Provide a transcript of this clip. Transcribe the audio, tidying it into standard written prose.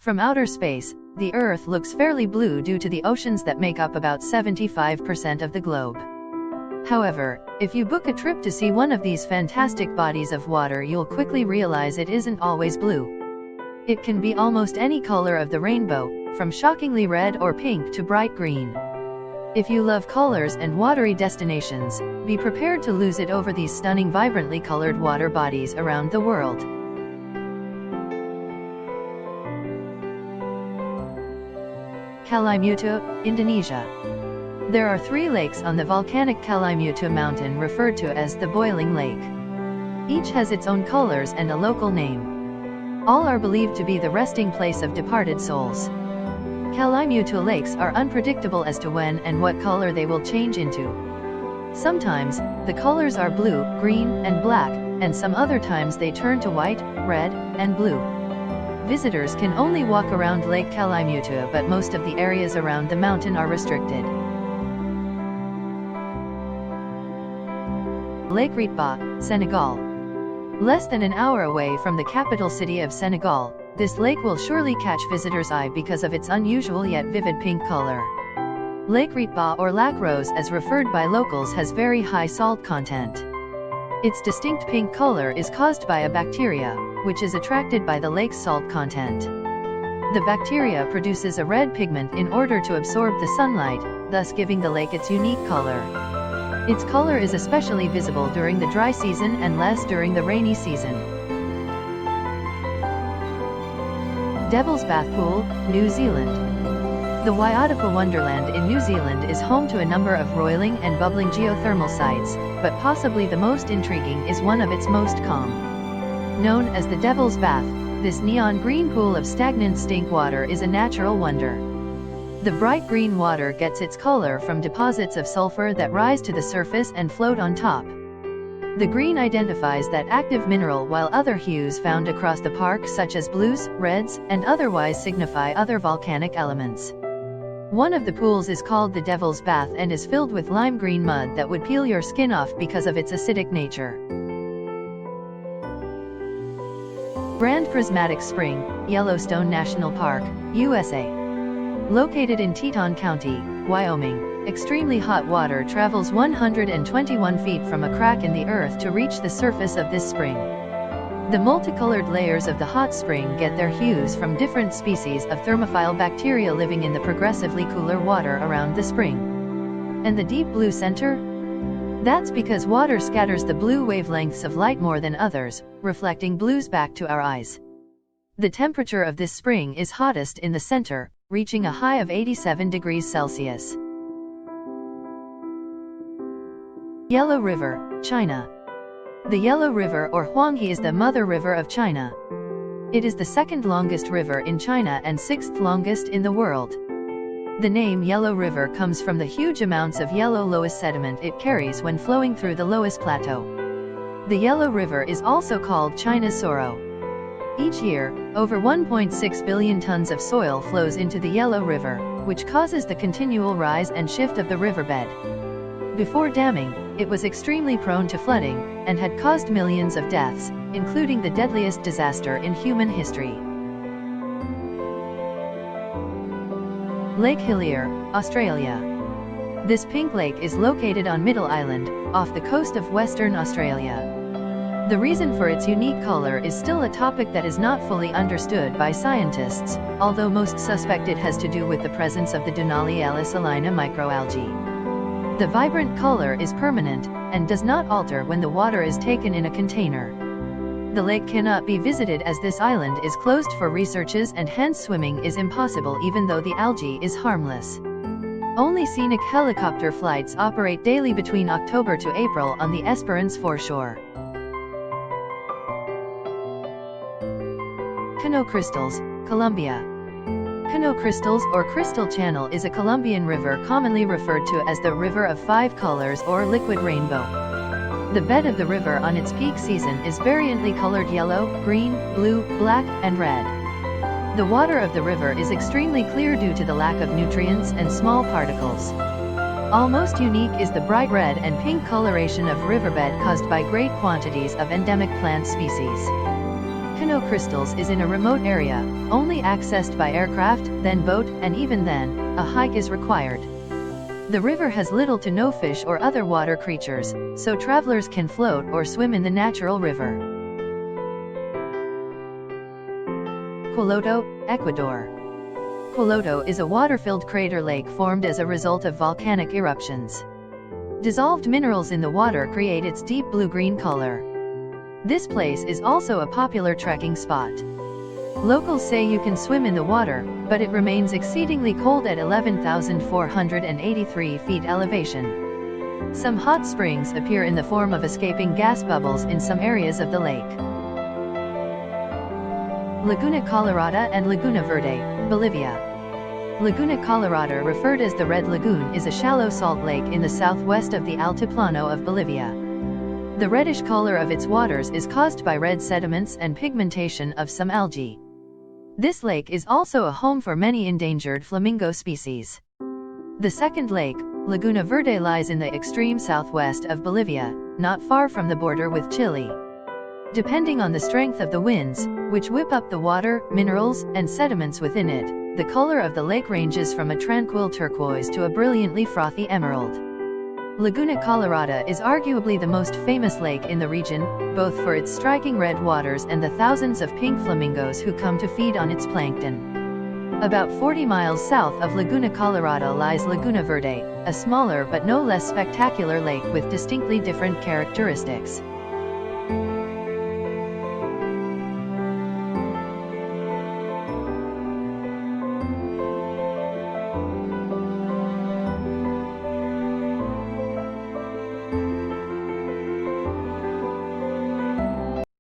From outer space, the Earth looks fairly blue due to the oceans that make up about 75% of the globe. However, if you book a trip to see one of these fantastic bodies of water, you'll quickly realize it isn't always blue. It can be almost any color of the rainbow, from shockingly red or pink to bright green. If you love colors and watery destinations, be prepared to lose it over these stunning vibrantly colored water bodies around the world. Kalimutu, Indonesia. There are 3 lakes on the volcanic Kalimutu mountain referred to as the Boiling Lake. Each has its own colors and a local name. All are believed to be the resting place of departed souls. Kalimutu lakes are unpredictable as to when and what color they will change into. Sometimes, the colors are blue, green, and black, and some other times they turn to white, red, and blue. Visitors can only walk around Lake Kalimutu, but most of the areas around the mountain are restricted. Lake Ritbah, Senegal. Less than an hour away from the capital city of Senegal, this lake will surely catch visitors' eye because of its unusual yet vivid pink color. Lake Ritbah, or Lac Rose as referred by locals, has very high salt content. Its distinct pink color is caused by a bacteria, which is attracted by the lake's salt content. The bacteria produces a red pigment in order to absorb the sunlight, thus giving the lake its unique color. Its color is especially visible during the dry season and less during the rainy season. Devil's Bath Pool, New Zealand. The Waiatapa Wonderland in New Zealand is home to a number of roiling and bubbling geothermal sites, but possibly the most intriguing is one of its most calm. Known as the Devil's Bath, this neon green pool of stagnant stink water is a natural wonder. The bright green water gets its color from deposits of sulfur that rise to the surface and float on top. The green identifies that active mineral, while other hues found across the park such as blues, reds, and otherwise signify other volcanic elements. One of the pools is called the Devil's Bath and is filled with lime green mud that would peel your skin off because of its acidic nature. Grand Prismatic Spring, Yellowstone National Park, USA. Located in Teton County, Wyoming, extremely hot water travels 121 feet from a crack in the earth to reach the surface of this spring. The multicolored layers of the hot spring get their hues from different species of thermophile bacteria living in the progressively cooler water around the spring. And the deep blue center? That's because water scatters the blue wavelengths of light more than others, reflecting blues back to our eyes. The temperature of this spring is hottest in the center, reaching a high of 87 degrees Celsius. Yellow River, China. The Yellow River, or Huanghe, is the mother river of China. It is the second longest river in China and 6th longest in the world. The name Yellow River comes from the huge amounts of yellow loess sediment it carries when flowing through the Loess Plateau. The Yellow River is also called China's sorrow. Each year, over 1.6 billion tons of soil flows into the Yellow River, which causes the continual rise and shift of the riverbed. Before damming, it was extremely prone to flooding, and had caused millions of deaths, including the deadliest disaster in human history. Lake Hillier, Australia. This pink lake is located on Middle Island, off the coast of Western Australia. The reason for its unique color is still a topic that is not fully understood by scientists, although most suspect it has to do with the presence of the Dunaliella salina microalgae. The vibrant color is permanent, and does not alter when the water is taken in a container. The lake cannot be visited as this island is closed for researches, and hence swimming is impossible even though the algae is harmless. Only scenic helicopter flights operate daily between October to April on the Esperance foreshore. Canoe Crystals, Colombia. Canoe Crystals, or Crystal Channel, is a Colombian river commonly referred to as the River of Five Colors or Liquid Rainbow. The bed of the river on its peak season is variantly colored yellow, green, blue, black, and red. The water of the river is extremely clear due to the lack of nutrients and small particles. Almost unique is the bright red and pink coloration of riverbed caused by great quantities of endemic plant species. Canoe crystals is in a remote area, only accessed by aircraft, then boat, and even then, a hike is required. The river has little to no fish or other water creatures, so travelers can float or swim in the natural river. Coloto, Ecuador. Coloto is a water-filled crater lake formed as a result of volcanic eruptions. Dissolved minerals in the water create its deep blue-green color. This place is also a popular trekking spot. Locals say you can swim in the water, but it remains exceedingly cold at 11,483 feet elevation. Some hot springs appear in the form of escaping gas bubbles in some areas of the lake. Laguna Colorada and Laguna Verde, Bolivia. Laguna Colorada, referred as the Red Lagoon, is a shallow salt lake in the southwest of the Altiplano of Bolivia. The reddish color of its waters is caused by red sediments and pigmentation of some algae. This lake is also a home for many endangered flamingo species. The second lake, Laguna Verde, lies in the extreme southwest of Bolivia, not far from the border with Chile. Depending on the strength of the winds, which whip up the water, minerals, and sediments within it, the color of the lake ranges from a tranquil turquoise to a brilliantly frothy emerald. Laguna Colorada is arguably the most famous lake in the region, both for its striking red waters and the thousands of pink flamingos who come to feed on its plankton. About 40 miles south of Laguna Colorada lies Laguna Verde, a smaller but no less spectacular lake with distinctly different characteristics.